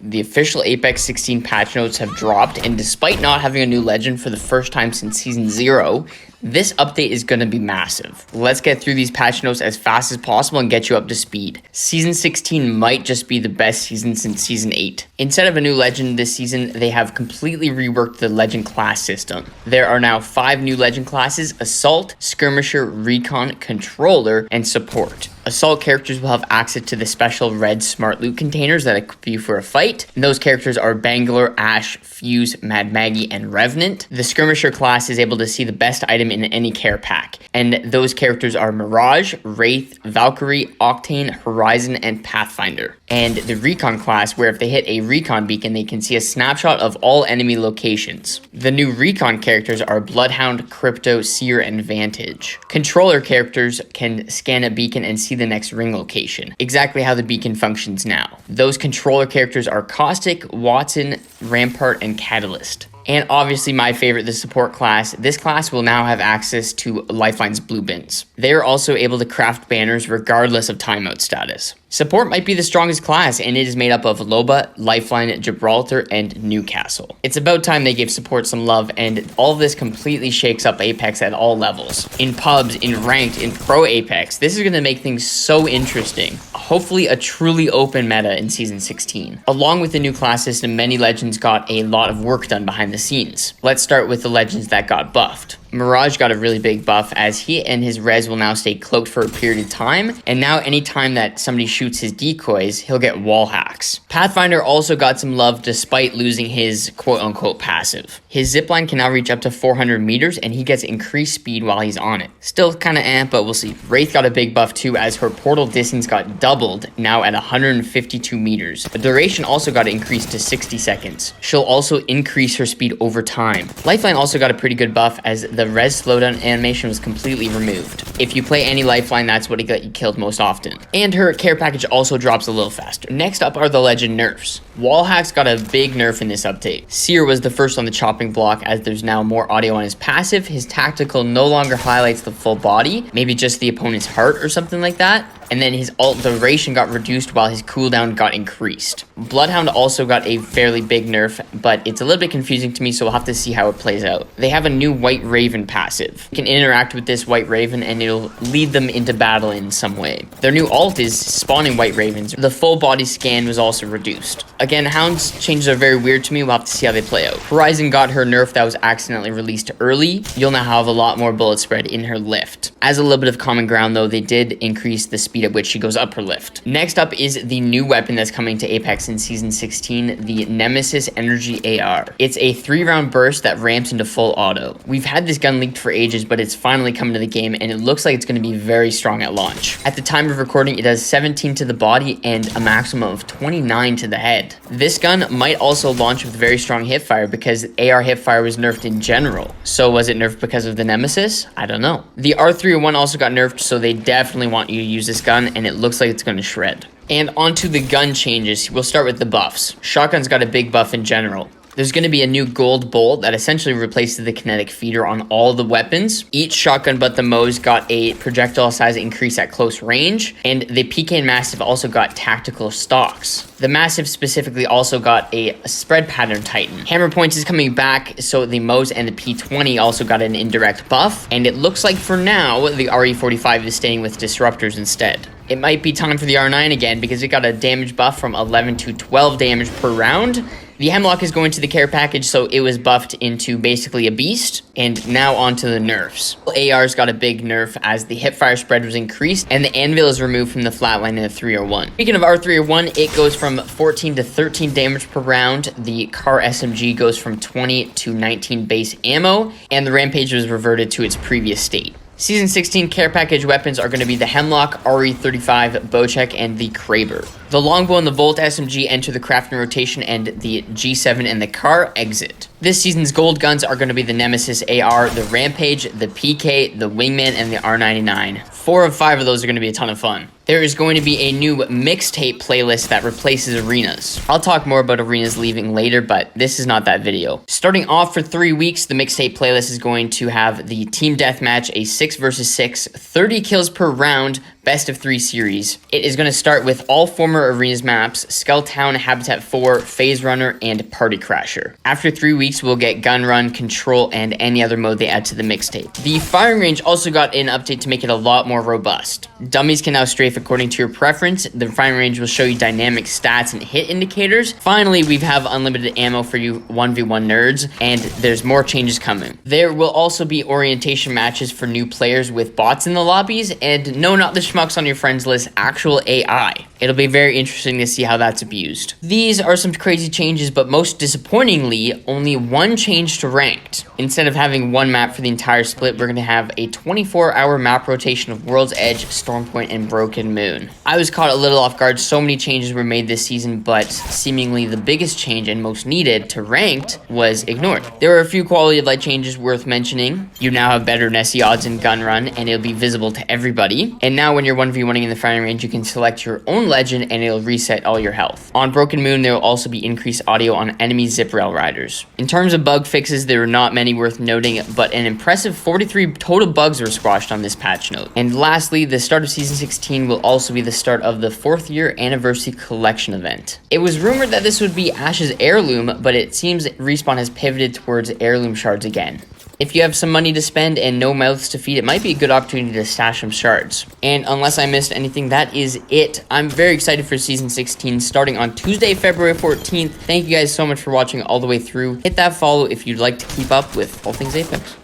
The official Apex 16 patch notes have dropped, and despite not having a new legend for the first time since Season 0, this update is going to be massive. Let's get through these patch notes as fast as possible and get you up to speed. Season 16 might just be the best season since Season 8. Instead of a new legend this season, they have completely reworked the legend class system. There are now 5 new legend classes: Assault, Skirmisher, Recon, Controller, and Support. Assault characters will have access to the special red smart loot containers that equip you for a fight. And those characters are Bangalore, Ash, Fuse, Mad Maggie, and Revenant. The Skirmisher class is able to see the best item in any care pack, and those characters are Mirage, Wraith, Valkyrie, Octane, Horizon, and Pathfinder. And the Recon class, where if they hit a Recon beacon, they can see a snapshot of all enemy locations. The new Recon characters are Bloodhound, Crypto, Seer, and Vantage. Controller characters can scan a beacon and see the next ring location, exactly how the beacon functions now. Those controller characters are Caustic, Watson, Rampart, and Catalyst. And obviously my favorite, the support class. This class will now have access to Lifeline's blue bins. They are also able to craft banners regardless of timeout status. Support might be the strongest class, and it is made up of Loba, Lifeline, Gibraltar, and Newcastle. It's about time they give support some love, and all of this completely shakes up Apex at all levels. In pubs, in ranked, in pro Apex, this is going to make things so interesting. Hopefully a truly open meta in Season 16. Along with the new class system, many legends got a lot of work done behind the scenes. Let's start with the legends that got buffed. Mirage got a really big buff, as he and his res will now stay cloaked for a period of time, and now anytime that somebody shoots his decoys, he'll get wall hacks. Pathfinder also got some love despite losing his quote-unquote passive. His zipline can now reach up to 400 meters, and he gets increased speed while he's on it. Still kinda but we'll see. Wraith got a big buff too, as her portal distance got doubled, now at 152 meters. The duration also got increased to 60 seconds. She'll also increase her speed over time. Lifeline also got a pretty good buff, as the res slowdown animation was completely removed. If you play any Lifeline, that's what got you killed most often. And her care package also drops a little faster. Next up are the legend nerfs. Wall hacks got a big nerf in this update. Seer was the first on the chopping block, as there's now more audio on his passive. His tactical no longer highlights the full body, maybe just the opponent's heart or something like that. And then his ult duration got reduced while his cooldown got increased. Bloodhound also got a fairly big nerf, but it's a little bit confusing to me, so we'll have to see how it plays out. They have a new White Raven passive. You can interact with this White Raven and it'll lead them into battle in some way. Their new ult is spawning White Ravens. The full body scan was also reduced. Again, Hound's changes are very weird to me. We'll have to see how they play out. Horizon got her nerf that was accidentally released early. You'll now have a lot more bullet spread in her lift. As a little bit of common ground though, they did increase the speed at which she goes up her lift. Next up is the new weapon that's coming to Apex in Season 16, the Nemesis Energy AR. It's a 3-round burst that ramps into full auto. We've had this gun leaked for ages, but it's finally coming to the game, and it looks like it's going to be very strong at launch. At the time of recording, it does 17 to the body and a maximum of 29 to the head. This gun might also launch with very strong hipfire, because AR hipfire was nerfed in general. So was it nerfed because of the Nemesis? I don't know. The R301 also got nerfed, so they definitely want you to use this gun, and it looks like it's going to shred. And onto the gun changes. We'll start with the buffs. Shotgun's got a big buff in general. There's going to be a new gold bolt that essentially replaces the kinetic feeder on all the weapons. Each shotgun but the Moze got a projectile size increase at close range, and the PK and Massive also got tactical stocks. The Massive specifically also got a spread pattern Titan. Hammer points is coming back, so the Moze and the P20 also got an indirect buff, and it looks like for now the RE45 is staying with disruptors instead. It might be time for the R9 again, because it got a damage buff from 11 to 12 damage per round. The Hemlock is going to the care package, so it was buffed into basically a beast. And now onto the nerfs. AR's got a big nerf, as the hipfire spread was increased, and the Anvil is removed from the flatline in the 301. Speaking of R301, it goes from 14 to 13 damage per round. The Car SMG goes from 20 to 19 base ammo, and the Rampage was reverted to its previous state. Season 16 care package weapons are going to be the Hemlock, RE35, Bocek, and the Kraber. The Longbow and the Volt SMG enter the crafting rotation, and the G7 and the Car exit. This season's gold guns are going to be the Nemesis AR, the Rampage, the PK, the Wingman, and the R99. 4 of 5 of those are going to be a ton of fun. There is going to be a new mixtape playlist that replaces Arenas. I'll talk more about Arenas leaving later, but this is not that video. Starting off for 3 weeks, the mixtape playlist is going to have the Team Deathmatch, a 6 vs 6, 30 kills per round, best of 3 series. It is going to start with all former Arenas maps, Skulltown, Habitat 4, Phase Runner, and Party Crasher. After 3 weeks, we'll get Gun Run, Control, and any other mode they add to the mixtape. The firing range also got an update to make it a lot more robust. Dummies can now strafe according to your preference. The firing range will show you dynamic stats and hit indicators. Finally, we have unlimited ammo for you 1v1 nerds, and there's more changes coming. There will also be orientation matches for new players with bots in the lobbies, and no, not the schmucks on your friends list, actual AI. It'll be very interesting to see how that's abused. These are some crazy changes, but most disappointingly, only one change to ranked. Instead of having one map for the entire split, we're going to have a 24-hour map rotation of World's Edge, Stormpoint, and Broken Moon. I was caught a little off guard. So many changes were made this season, but seemingly the biggest change and most needed to ranked was ignored. There were a few quality of life changes worth mentioning. You now have better Nessie odds in Gun Run, and it'll be visible to everybody. And now when you're 1v1ing in the firing range, you can select your own legend and it'll reset all your health. On Broken Moon, there will also be increased audio on enemy zip rail riders. In terms of bug fixes, there are not many worth noting, but an impressive 43 total bugs were squashed on this patch note. And lastly, the start of Season 16 will also be the start of the 4th year anniversary collection event. It was rumored that this would be Ash's heirloom, but it seems Respawn has pivoted towards heirloom shards again. If you have some money to spend and no mouths to feed, it might be a good opportunity to stash some shards. And unless I missed anything, that is it. I'm very excited for Season 16 starting on Tuesday, February 14th. Thank you guys so much for watching all the way through. Hit that follow if you'd like to keep up with all things Apex.